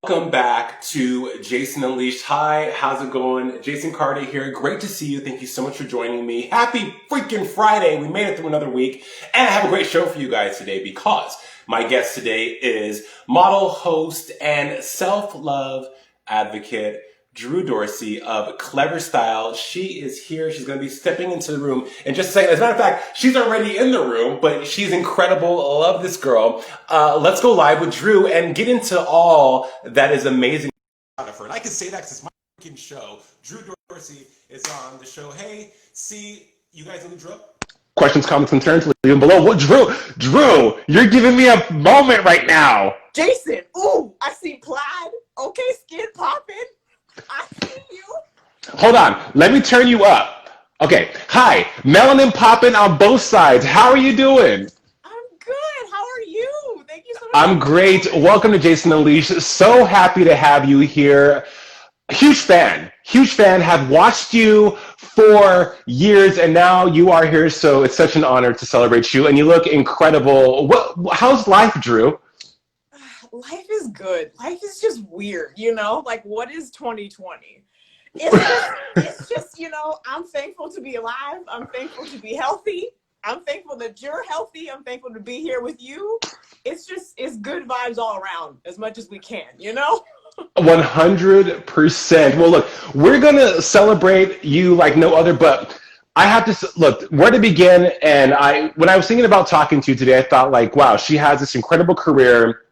Welcome back to Jason Unleashed. Hi, how's it going? Jason Carter here. Great to see you. Thank you so much for joining me. Happy freaking Friday. We made it through another week. And I have a great show for you guys today because my guest today is model, host, and self-love advocate, Drew Dorsey of CLEVVER STYLE. She is here. She's going to be stepping into the room in just a second. As a matter of fact, she's already in the room, but she's incredible. Love this girl. Let's go live with Drew and get into all that is amazing. And I can say that because it's my freaking show. Drew Dorsey is on the show. Hey, see, you guys in the Drew? Questions, comments, concerns, leave them below. What, Drew, you're giving me a moment right now. Jason, ooh, I see plaid. Okay, skin popping. I see you. Hold on, let me turn you up. Okay, hi, melanin popping on both sides. How are you doing? I'm good. How are you? Thank you so much. I'm great. Welcome to Jason Unleashed. So happy to have you here. Huge fan. Have watched you for years, and now you are here. So it's such an honor to celebrate you, and you look incredible. How's life, Drew? Life is good. Life is just weird, you know? Like, what is 2020? It's just, you know, I'm thankful to be alive. I'm thankful to be healthy. I'm thankful that you're healthy. I'm thankful to be here with you. It's good vibes all around as much as we can, you know? 100%. Well, look, we're going to celebrate you like no other, but I have to look where to begin. And when I was thinking about talking to you today, I thought like, wow, she has this incredible career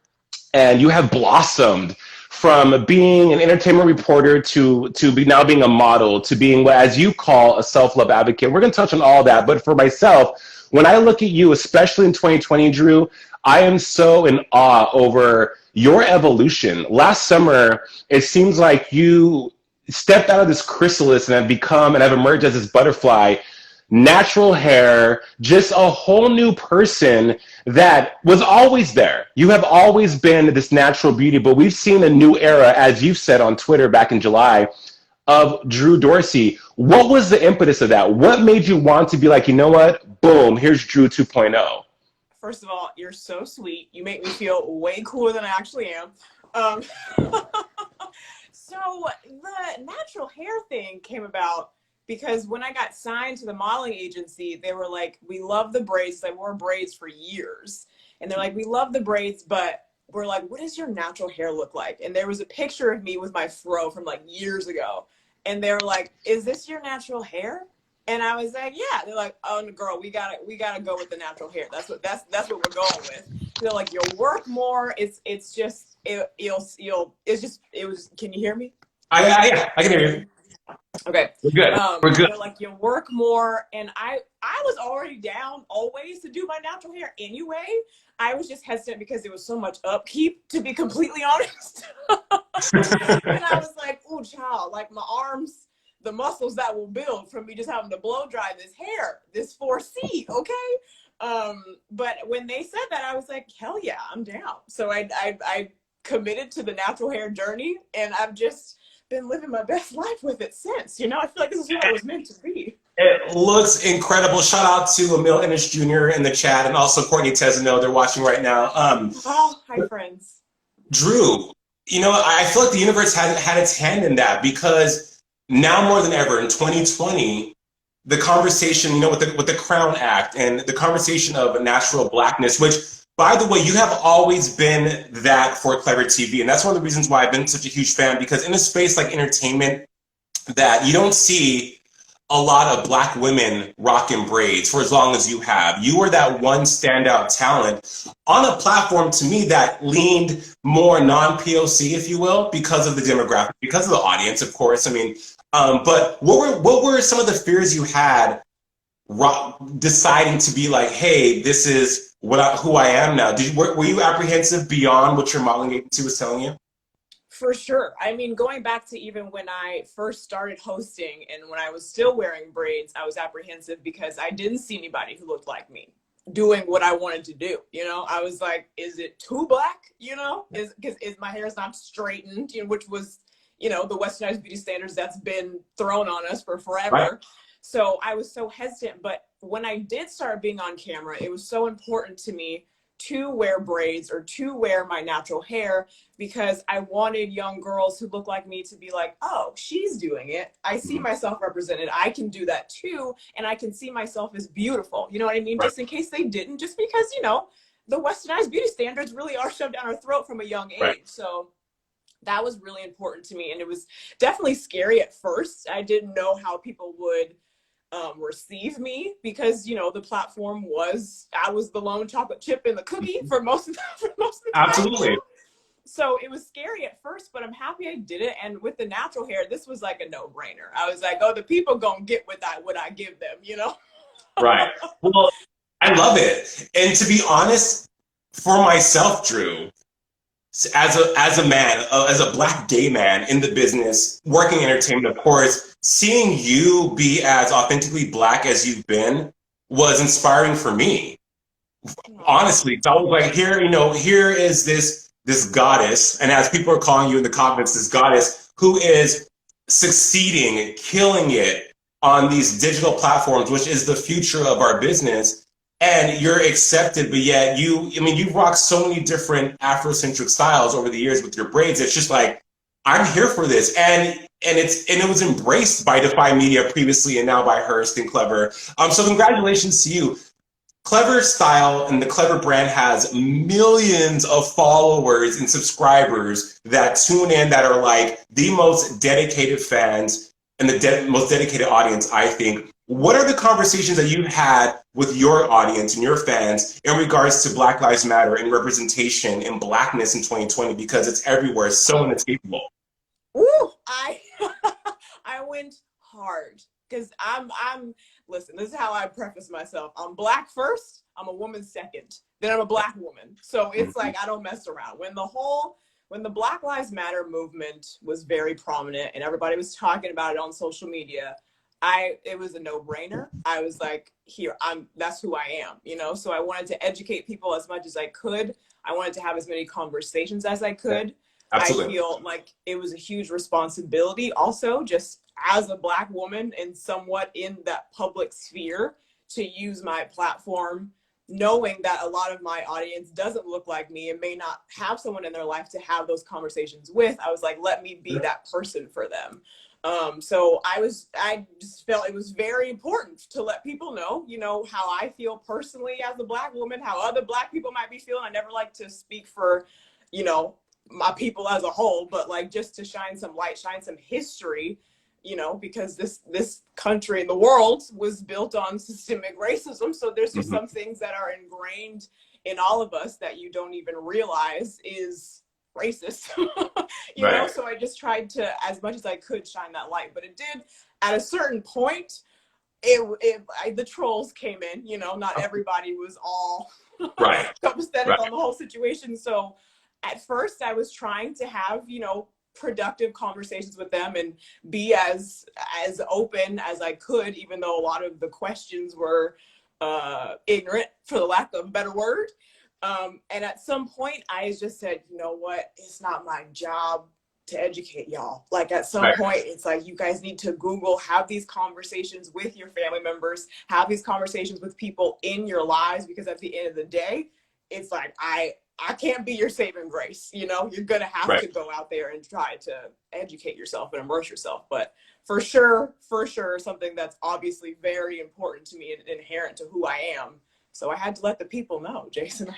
and you have blossomed from being an entertainment reporter to now being a model, to being what, as you call, a self-love advocate. We're going to touch on all that. But for myself, when I look at you, especially in 2020, Drew, I am so in awe over your evolution. Last summer, it seems like you stepped out of this chrysalis and have emerged as this butterfly, natural hair, just a whole new person that was always there. You have always been this natural beauty, but we've seen a new era, as you said on Twitter back in July, of Drew Dorsey. What was the impetus of that? What made you want to be like, you know what? Boom, here's Drew 2.0. First of all, you're so sweet. You make me feel way cooler than I actually am. So the natural hair thing came about because when I got signed to the modeling agency, they were like, we love the braids. I wore braids for years. And they're like, we love the braids, but we're like, what does your natural hair look like? And there was a picture of me with my fro from like years ago. And they were like, is this your natural hair? And I was like, yeah. They're like, oh, girl, we gotta go with the natural hair. That's what we're going with. They're like, you'll work more. Can you hear me? I can hear you. Okay. We're good. We're good. They're like, you work more. And I was already down always to do my natural hair anyway. I was just hesitant because there was so much upkeep, to be completely honest. And I was like, oh, child, like my arms, the muscles that will build from me just having to blow dry this hair, this 4C, okay? But when they said that, I was like, hell yeah, I'm down. So I committed to the natural hair journey, and I've just been living my best life with it since. You know, I feel like this is what I was meant to be. It looks incredible. Shout out to Emil Ennis Jr. in the chat, and also Courtney Tezano. They're watching right now. Hi, friends. Drew, you know, I feel like the universe had its hand in that, because now more than ever in 2020, the conversation, you know, with the Crown Act and the conversation of natural blackness, which, by the way, you have always been that for CLEVVER TV. And that's one of the reasons why I've been such a huge fan, because in a space like entertainment, that you don't see a lot of Black women rocking braids for as long as you have. You were that one standout talent on a platform, to me, that leaned more non-POC, if you will, because of the demographic, because of the audience, of course. I mean, but what were some of the fears you had deciding to be like, hey, this is who I am now? Were you apprehensive beyond what your modeling agency was telling you? For sure. I mean, going back to even when I first started hosting and when I was still wearing braids, I was apprehensive because I didn't see anybody who looked like me doing what I wanted to do. You know, I was like, is it too black? You know, is my hair is not straightened, you know, which was, you know, the westernized beauty standards that's been thrown on us for forever. Right. So I was so hesitant. But when I did start being on camera, it was so important to me to wear braids or to wear my natural hair, because I wanted young girls who look like me to be like, oh, she's doing it. I see myself represented. I can do that too. And I can see myself as beautiful. You know what I mean? Right. Just in case they didn't, just because, you know, the westernized beauty standards really are shoved down our throat from a young age. Right. So that was really important to me. And it was definitely scary at first. I didn't know how people would receive me, because, you know, the platform was, I was the lone chocolate chip in the cookie for most of the time. Absolutely. So it was scary at first, but I'm happy I did it. And with the natural hair, this was like a no-brainer. I was like, oh, the people gonna get what I give them, you know? Right. Well, I love it. And to be honest, for myself, Drew, as a man, as a Black gay man in the business, working entertainment, of course, seeing you be as authentically Black as you've been was inspiring for me. Honestly, so I was like, here, you know, here is this goddess, and as people are calling you in the comments, this goddess who is succeeding, killing it on these digital platforms, which is the future of our business. And you're accepted, but yet you've rocked so many different Afrocentric styles over the years with your braids. It's just like, I'm here for this. And it was embraced by Defy Media previously and now by Hearst and Clever. So congratulations to you. Clever Style and the Clever brand has millions of followers and subscribers that tune in, that are like the most dedicated fans and the most dedicated audience, I think. What are the conversations that you've had with your audience and your fans in regards to Black Lives Matter and representation and Blackness in 2020? Because it's everywhere, it's so inescapable. Ooh, I went hard, because listen, this is how I preface myself. I'm Black first, I'm a woman second, then I'm a Black woman. So it's like, I don't mess around. When the Black Lives Matter movement was very prominent and everybody was talking about it on social media, it was a no-brainer. I was like, that's who I am, you know? So I wanted to educate people as much as I could. I wanted to have as many conversations as I could. Absolutely. I feel like it was a huge responsibility also, just as a Black woman and somewhat in that public sphere, to use my platform, knowing that a lot of my audience doesn't look like me and may not have someone in their life to have those conversations with. I was like, let me be that person for them. So I just felt it was very important to let people know, you know, how I feel personally as a Black woman, how other Black people might be feeling. I never like to speak for, you know, my people as a whole, but like just to shine some light, shine some history, you know, because this country and the world was built on systemic racism. So there's just some things that are ingrained in all of us that you don't even realize is racist, you know? So I just tried to, as much as I could, shine that light. But it did, at a certain point, the trolls came in, you know, not everybody was all copacetic on the whole situation. So at first I was trying to have, you know, productive conversations with them and be as open as I could, even though a lot of the questions were ignorant, for the lack of a better word. And at some point I just said, you know what, it's not my job to educate y'all. Like at some point it's like, you guys need to Google, have these conversations with your family members, have these conversations with people in your lives, because at the end of the day, it's like, I can't be your saving grace. You know, you're going to have to go out there and try to educate yourself and immerse yourself. But for sure, something that's obviously very important to me and inherent to who I am. So I had to let the people know, Jason.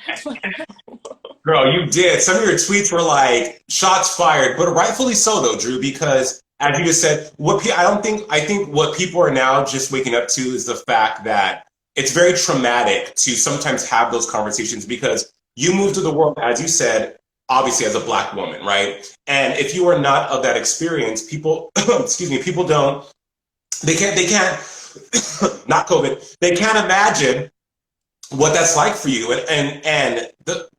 Girl, you did. Some of your tweets were like shots fired, but rightfully so though, Drew, because as you just said, I think what people are now just waking up to is the fact that it's very traumatic to sometimes have those conversations, because you moved to the world, as you said, obviously as a Black woman, right? And if you are not of that experience, people, people they can't, not COVID, they can't imagine what that's like for you.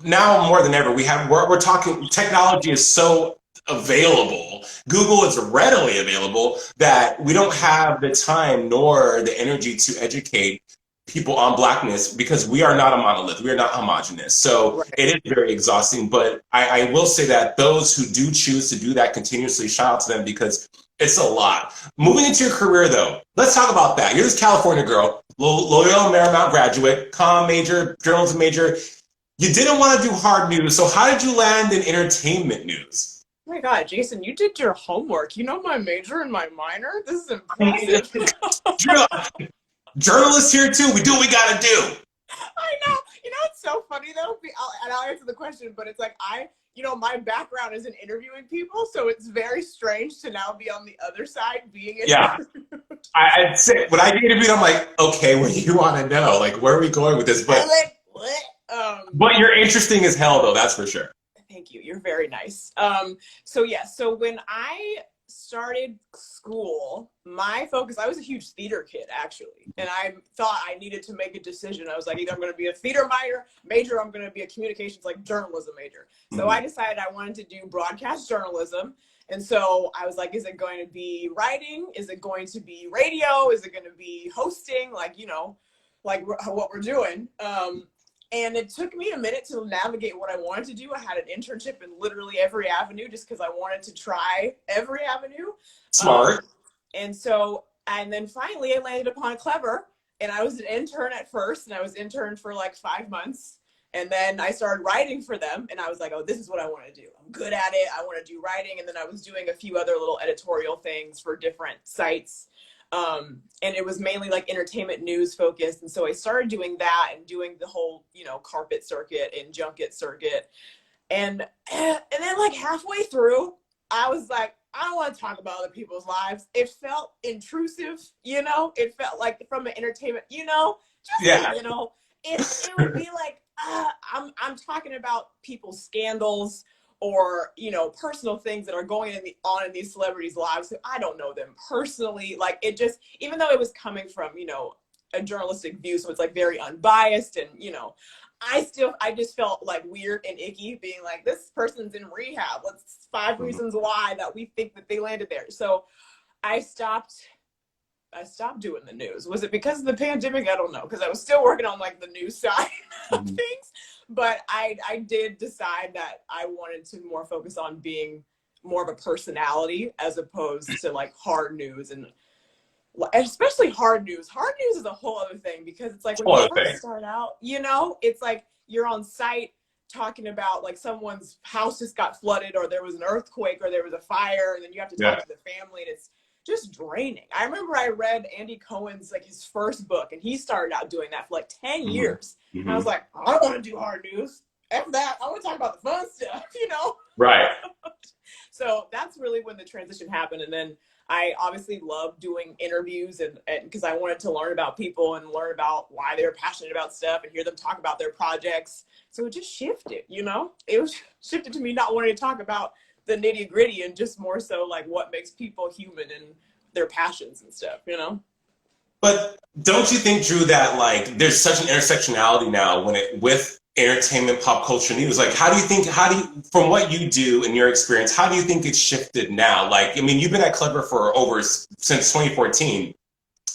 Now more than ever, we're talking, technology is so available. Google is readily available that we don't have the time nor the energy to educate people on Blackness, because we are not a monolith. We are not homogenous. So it is very exhausting. But I will say that those who do choose to do that continuously, shout out to them, because it's a lot. Moving into your career, though, let's talk about that. You're this California girl, Loyola Marymount graduate, comm major, journalism major. You didn't want to do hard news, so how did you land in entertainment news? Oh my God, Jason, you did your homework. You know my major and my minor? This is impressive. Journalists here too. We do what we gotta do. I know. You know, it's so funny though. I'll answer the question, but it's like my background is in interviewing people, so it's very strange to now be on the other side being interviewed. Yeah. I'd say when I get interviewed, I'm like, okay, what do you want to know? Like, where are we going with this? But I'm like, what? But you're interesting as hell, though. That's for sure. Thank you. You're very nice. So when I started school, my focus, I was a huge theater kid, actually. And I thought I needed to make a decision. I was like, either I'm going to be a theater major, or I'm going to be a communications, like journalism major. So I decided I wanted to do broadcast journalism. And so I was like, is it going to be writing? Is it going to be radio? Is it going to be hosting? Like what we're doing. And it took me a minute to navigate what I wanted to do. I had an internship in literally every avenue just because I wanted to try every avenue. Smart. And then finally I landed upon CLEVVER, and I was an intern at first, and I was intern for like 5 months. And then I started writing for them, and I was like, oh, this is what I want to do. I'm good at it. I want to do writing. And then I was doing a few other little editorial things for different sites. And it was mainly like entertainment news focused. And so I started doing that and doing the whole, carpet circuit and junket circuit. And then like halfway through, I was like, I don't want to talk about other people's lives. It felt intrusive, it felt like from an entertainment, it would be like, I'm talking about people's scandals or, personal things that are going on in these celebrities' lives. So I don't know them personally. Like it just, even though it was coming from, a journalistic view, so it's like very unbiased and, I just felt like weird and icky being like, this person's in rehab. Let's 5 reasons why that we think that they landed there. So I stopped doing the news. Was it because of the pandemic? I don't know, because I was still working on like the news side of things. But I did decide that I wanted to more focus on being more of a personality as opposed to like hard news, and especially hard news. Hard news is a whole other thing because it's like when you first start out, it's like you're on site talking about like someone's house just got flooded, or there was an earthquake, or there was a fire, and then you have to talk to the family, and it's just draining. I remember I read Andy Cohen's like his first book, and he started out doing that for like 10 years. And I was like, I don't want to do hard news. After that, I want to talk about the fun stuff, Right. So that's really when the transition happened. And then I obviously loved doing interviews and because I wanted to learn about people and learn about why they were passionate about stuff and hear them talk about their projects. So it just shifted, it was shifted to me not wanting to talk about the nitty gritty and just more so like what makes people human and their passions and stuff, But don't you think, Drew, that like there's such an intersectionality now with entertainment, pop culture news? Like, from what you do in your experience, how do you think it's shifted now? Like, I mean, you've been at CLEVVER for since 2014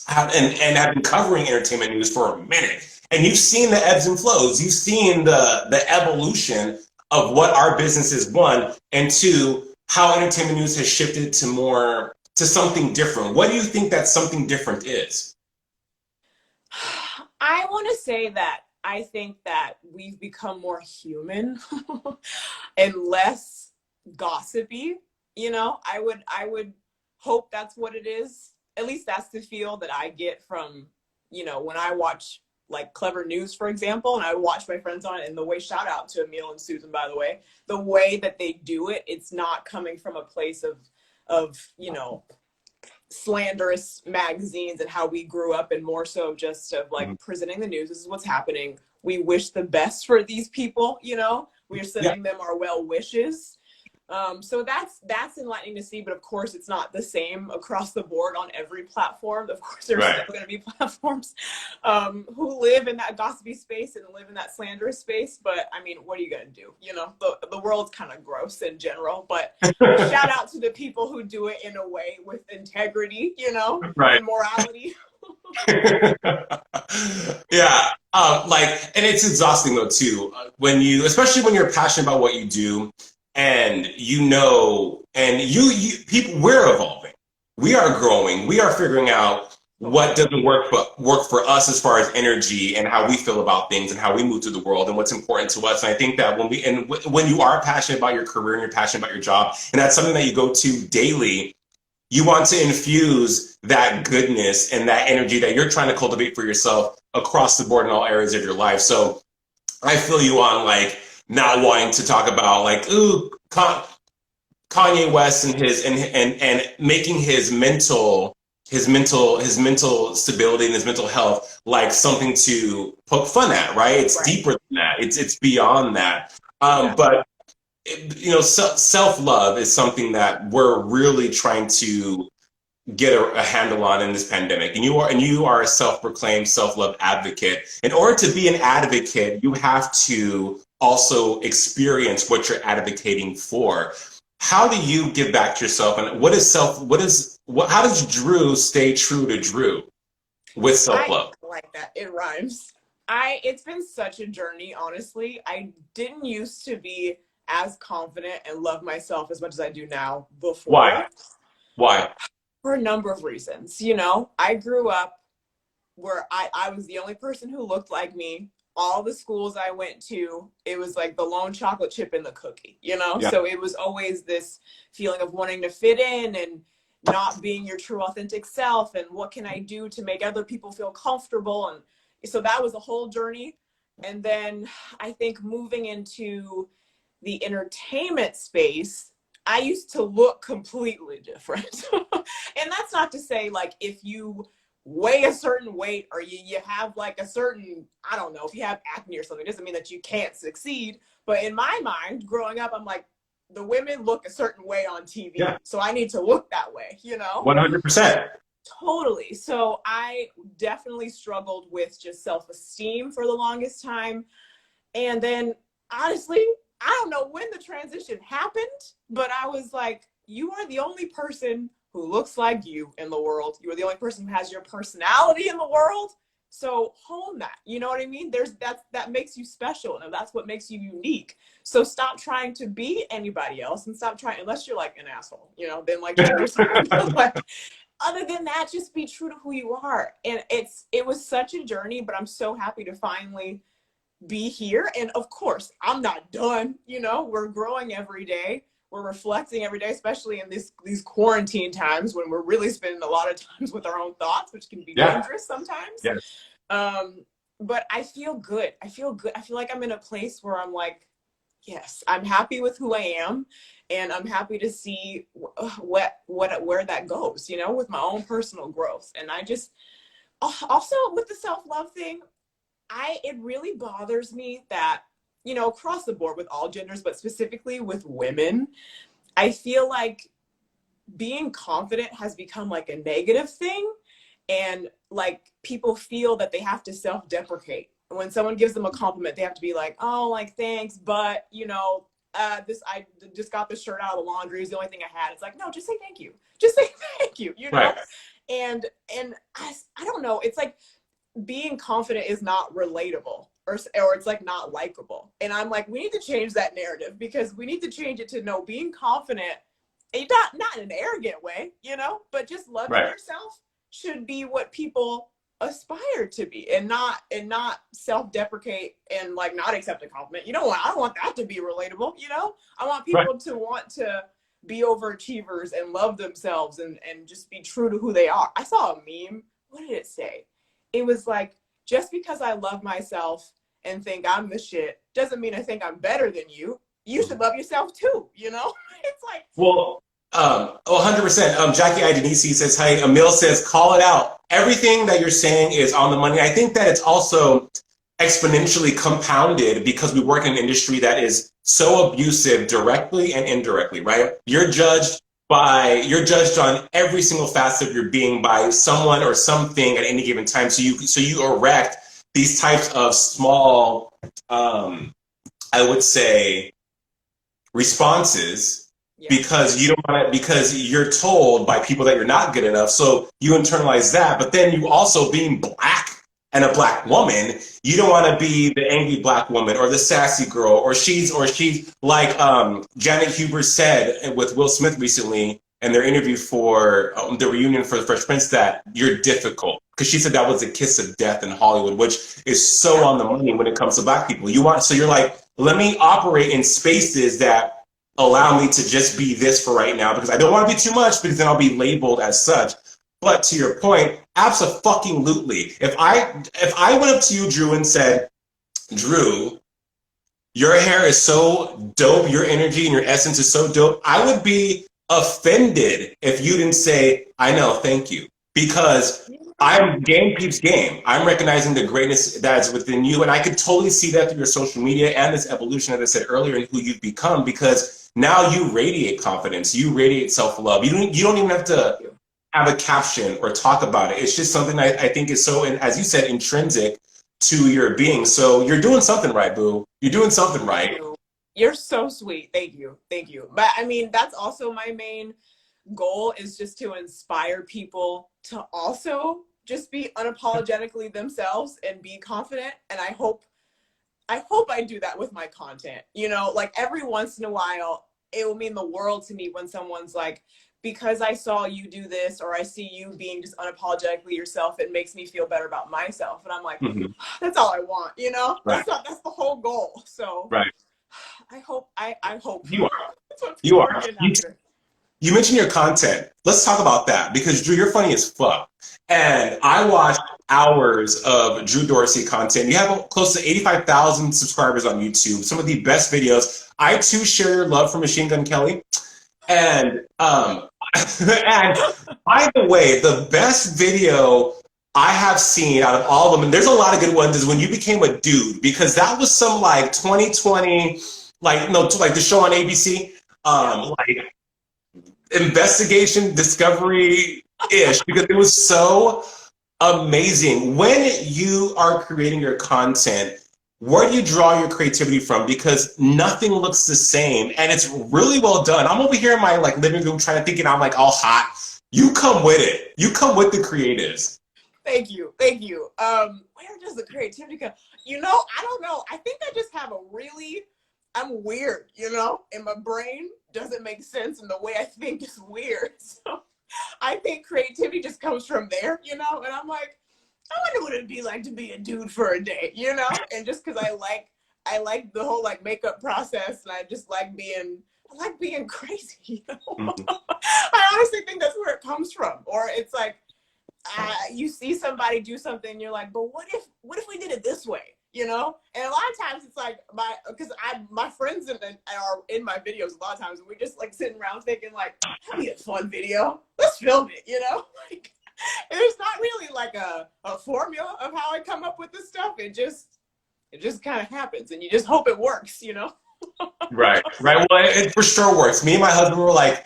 and have been covering entertainment news for a minute. And you've seen the ebbs and flows. You've seen the evolution of what our business is, one, and two, how entertainment news has shifted to something different. What do you think that something different is? I want to say that I think that we've become more human and less gossipy. I would hope that's what it is. At least that's the feel that I get from, when I watch like CLEVVER News, for example, and I watch my friends on it, and the way, shout out to Emil and Susan, by the way, the way that they do it, it's not coming from a place of slanderous magazines and how we grew up, and more so just of like presenting the news. This is what's happening. We wish the best for these people, we are sending them our well wishes. So that's enlightening to see, but of course it's not the same across the board on every platform. Of course there's still going to be platforms who live in that gossipy space and live in that slanderous space, but I mean, what are you going to do? The world's kind of gross in general, but shout out to the people who do it in a way with integrity, and morality. Yeah. And it's exhausting though too, especially when you're passionate about what you do. And people, we're evolving, we are growing, we are figuring out what doesn't work for us as far as energy and how we feel about things and how we move through the world and what's important to us. And I think that when you are passionate about your career and you're passionate about your job, and that's something that you go to daily, you want to infuse that goodness and that energy that you're trying to cultivate for yourself across the board in all areas of your life. So I feel you on like not wanting to talk about like, ooh, Kanye West and his and making his mental stability and his mental health like something to poke fun at, right? It's deeper than that. It's beyond that. But you know, self-love is something that we're really trying to get a handle on in this pandemic. And you are a self-proclaimed self-love advocate. In order to be an advocate, you have to also experience what you're advocating for. How do you give back to yourself, and how does Drew stay true to Drew with self-love? I like that. It rhymes. It's been such a journey, honestly. I didn't used to be as confident and love myself as much as I do now before. Why? For a number of reasons. You know, I grew up where I was the only person who looked like me. All the schools I went to, it was like the lone chocolate chip in the cookie, you know? Yeah. So it was always this feeling of wanting to fit in and not being your true authentic self, and what can I do to make other people feel comfortable? And so that was a whole journey. And then I think moving into the entertainment space, I used to look completely different. And that's not to say like if you weigh a certain weight or you have like a certain, I don't know, if you have acne or something, it doesn't mean that you can't succeed. But in my mind, growing up, I'm like, the women look a certain way on TV, so I need to look that way, you know? 100%. Totally. So I definitely struggled with just self-esteem for the longest time. And then honestly, I don't know when the transition happened, but I was like, you are the only person who looks like you in the world. You are the only person who has your personality in the world. So hone that, you know what I mean? That makes you special, and that's what makes you unique. So stop trying to be anybody else, and stop trying, unless you're like an asshole, you know, then like change yourself. Like, other than that, just be true to who you are. And it was such a journey, but I'm so happy to finally be here. And of course, I'm not done. You know, we're growing every day. We're reflecting every day, especially in these quarantine times when we're really spending a lot of times with our own thoughts, which can be dangerous sometimes. Yes. But I feel good. I feel good. I feel like I'm in a place where I'm like, yes, I'm happy with who I am, and I'm happy to see where that goes, you know, with my own personal growth. And I just also with the self-love thing, it really bothers me that, you know, across the board with all genders, but specifically with women, I feel like being confident has become like a negative thing. And like people feel that they have to self-deprecate. When someone gives them a compliment, they have to be like, oh, like, thanks, but you know, I just got this shirt out of the laundry. It's the only thing I had. It's like, no, just say thank you. Just say thank you, you know? Right. And I don't know. It's like being confident is not relatable, or it's like not likable. And I'm like, we need to change that narrative, because we need to change it to no, being confident, and not in an arrogant way, you know, but just loving yourself should be what people aspire to be, and not self-deprecate and like not accept a compliment. I don't want that to be relatable, you know? I want people to want to be overachievers and love themselves and just be true to who they are. I saw a meme. What did it say? It was like, just because I love myself and think I'm the shit doesn't mean I think I'm better than you. You should love yourself too, you know? It's like, well, 100%. Jackie Idenisi says, hi. Emil says, call it out. Everything that you're saying is on the money. I think that it's also exponentially compounded because we work in an industry that is so abusive directly and indirectly, right? You're judged on every single facet of your being by someone or something at any given time. So you erect these types of small, I would say, responses. Yeah. Because you're told by people that you're not good enough, so you internalize that. But then you also, being black and a black woman, you don't want to be the angry black woman or the sassy girl, or she's like Janet Huber said with Will Smith recently. in their interview for the reunion for the Fresh Prince that you're difficult. Because she said that was a kiss of death in Hollywood, which is so on the money when it comes to Black people. So you're like, let me operate in spaces that allow me to just be this for right now, because I don't want to be too much, because then I'll be labeled as such. But to your point, abso-fucking-lutely. If I went up to you, Drew, and said, Drew, your hair is so dope, your energy and your essence is so dope, I would be offended if you didn't say, I know, thank you. Because I'm game peeps game. I'm recognizing the greatness that is within you. And I could totally see that through your social media and this evolution, as I said earlier, in who you've become, because now you radiate confidence, you radiate self-love. You don't even have to have a caption or talk about it. It's just something I think is so, as you said, intrinsic to your being. So you're doing something right, boo. You're doing something right. You're so sweet. Thank you. Thank you. But I mean, that's also my main goal, is just to inspire people to also just be unapologetically themselves and be confident. And I hope I do that with my content. You know, like every once in a while, it will mean the world to me when someone's like, because I saw you do this, or I see you being just unapologetically yourself, it makes me feel better about myself. And I'm like, that's all I want, you know? Right. That's the whole goal. So right. I hope you are. You are. You mentioned your content. Let's talk about that, because Drew, you're funny as fuck. And I watched hours of Drew Dorsey content. You have close to 85,000 subscribers on YouTube. Some of the best videos. I too share your love for Machine Gun Kelly. And and by the way, the best video I have seen out of all of them, and there's a lot of good ones, is when you became a dude, because that was some like 2020, like the show on ABC, like investigation discovery-ish, because it was so amazing. When you are creating your content, where do you draw your creativity from? Because nothing looks the same, and it's really well done. I'm over here in my like living room trying to think, and I'm like all hot. You come with it. You come with the creatives. Thank you. Thank you. Where does the creativity come? You know, I don't know. I think I just have I'm weird, you know, and my brain doesn't make sense, and the way I think is weird. So I think creativity just comes from there, you know, and I'm like, I wonder what it'd be like to be a dude for a day, you know? And just because I like the whole like makeup process, and I just like being crazy, you know? I honestly think that's where it comes from. Or it's like, you see somebody do something, and you're like, but what if we did it this way, you know? And a lot of times it's like, my friends are in my videos a lot of times, and we're just like sitting around thinking like, that'd be a fun video. Let's film it, you know? Like, there's not really like a formula of how I come up with this stuff. It just kind of happens, and you just hope it works, you know? Right. Well, it for sure works. Me and my husband were like,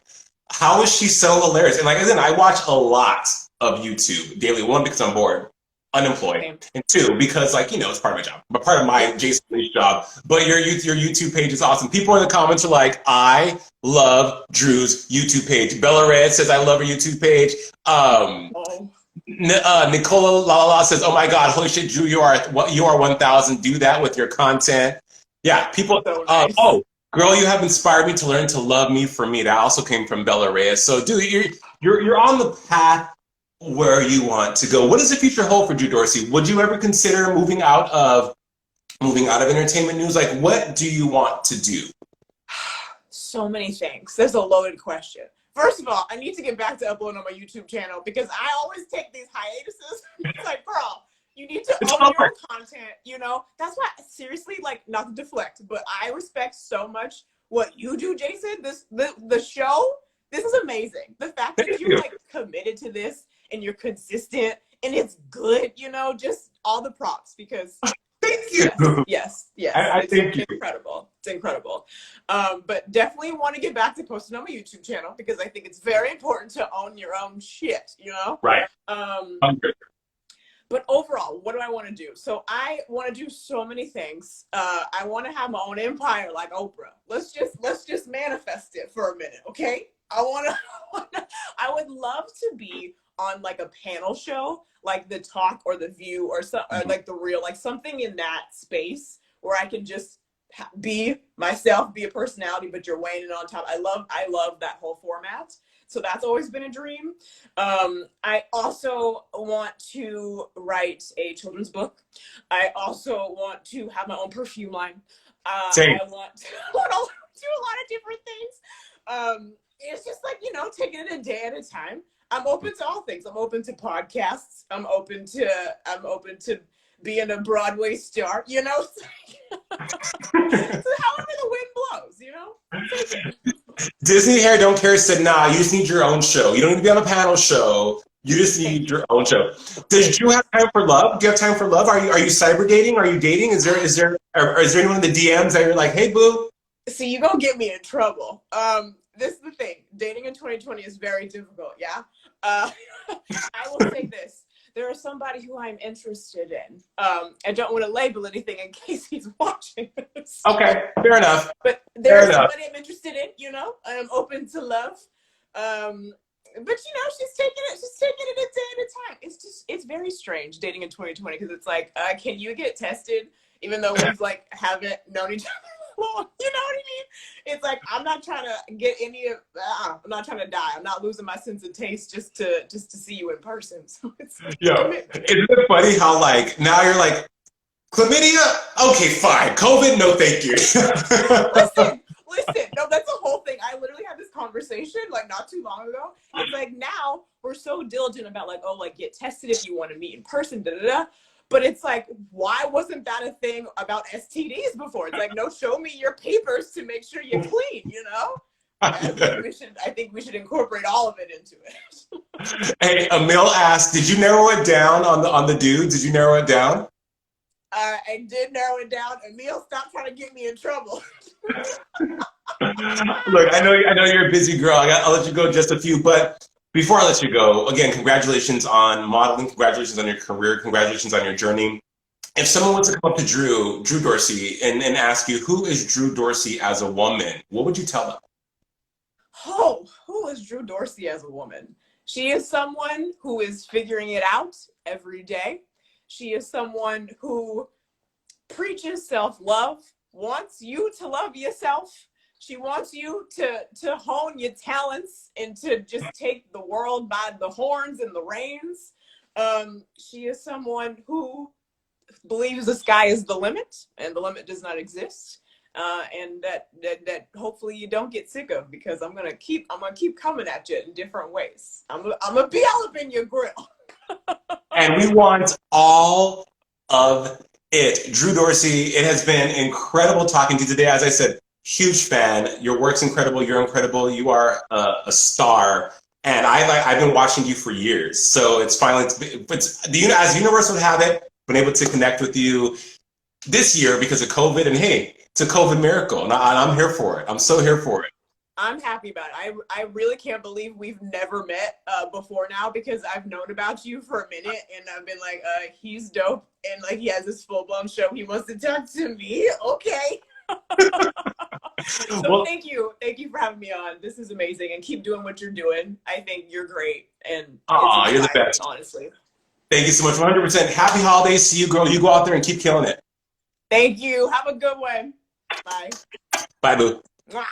how is she so hilarious? And like I said, I watch a lot of YouTube daily. One, because I'm bored, unemployed, and two, because like, you know, it's part of my job, but part of my Jasonunleashed job. But your YouTube page is awesome. People in the comments are like, I love Drew's YouTube page. Bella Red says, I love her YouTube page. Nicola La says, oh my God, holy shit, Drew, you are 1,000. Do that with your content. Yeah, people. So nice. Oh, girl, you have inspired me to learn to love me for me. That also came from Bella Reyes. So, dude, you're on the path where you want to go. What does the future hold for Drew Dorsey? Would you ever consider moving out of entertainment news? Like, what do you want to do? So many things. That's a loaded question. First of all, I need to get back to uploading on my YouTube channel, because I always take these hiatuses. It's like, girl, you need to own your own content, you know? That's why, seriously, like, not to deflect, but I respect so much what you do, Jason. The show, this is amazing. The fact that you're like committed to this, and you're consistent, and it's good, you know, just all the props, because thank you. Yes. I thank you. Incredible. It's incredible. But definitely want to get back to posting on my YouTube channel, because I think it's very important to own your own shit, you know? Right. But overall, what do I want to do? So I want to do so many things. I want to have my own empire like Oprah. Let's just manifest it for a minute, okay? I would love to be on like a panel show, like The Talk or The View or like The Real, like something in that space where I can just be myself, be a personality, but you're weighing it on top. I love that whole format. So that's always been a dream. I also want to write a children's book. I also want to have my own perfume line. Same. I want to do a lot of different things. It's just like, you know, taking it a day at a time. I'm open to all things. I'm open to podcasts. I'm open to being a Broadway star, you know? So however the wind blows, you know? Disney Hair Don't Care said, nah, you just need your own show. You don't need to be on a panel show. You just need your own show. Does Drew have time for love? Do you have time for love? Are you cyber dating? Are you dating? Is there anyone in the DMs that you're like, hey, boo? See, you're gonna get me in trouble. This is the thing. Dating in 2020 is very difficult, yeah? I will say this. There is somebody who I'm interested in. I don't want to label anything in case he's watching this. Okay, fair enough. But there's somebody I'm interested in, you know? I'm open to love. But, you know, she's taking it a day at a time. It's very strange dating in 2020 because it's like, can you get tested even though we've, like, haven't known each other? Long, you know what I mean? It's like I'm not trying to get I'm not trying to die. I'm not losing my sense of taste just to see you in person. So it's isn't it funny how like now you're like chlamydia? Okay, fine. COVID? No, thank you. Listen. No, that's the whole thing. I literally had this conversation like not too long ago. It's like now we're so diligent about like, oh, like get tested if you want to meet in person. Da da da. But it's like, why wasn't that a thing about STDs before? It's like, no, show me your papers to make sure you're clean, you know? I think we should incorporate all of it into it. Hey, Emil asked, did you narrow it down on the dudes? Did you narrow it down? I did narrow it down. Emil, stop trying to get me in trouble. Look, I know you're a busy girl. I'll let you go just a few, but before I let you go, again, congratulations on modeling, congratulations on your career, congratulations on your journey. If someone wants to come up to Drew Dorsey, and ask you, who is Drew Dorsey as a woman, what would you tell them? Oh, who is Drew Dorsey as a woman? She is someone who is figuring it out every day. She is someone who preaches self-love, wants you to love yourself. She wants you to hone your talents and to just take the world by the horns and the reins. She is someone who believes the sky is the limit and the limit does not exist. And that hopefully you don't get sick of, because I'm gonna keep coming at you in different ways. I'm gonna be all up in your grill. And we want all of it. Drew Dorsey, it has been incredible talking to you today. As I said, huge fan. Your work's incredible. You're incredible. You are a star. And I've been watching you for years. So it's finally, as Universe would have it, been able to connect with you this year because of COVID. And hey, it's a COVID miracle. And I'm here for it. I'm so here for it. I'm happy about it. I really can't believe we've never met before now, because I've known about you for a minute and I've been like, he's dope. And like, he has this full-blown show. He wants to talk to me. Okay. So well, thank you for having me on. This is amazing, and keep doing what you're doing. I think you're great, and you're the best. Honestly, thank you so much. 100%. Happy holidays to you, girl. You go out there and keep killing it. Thank you. Have a good one. Bye. Bye, boo. Mwah.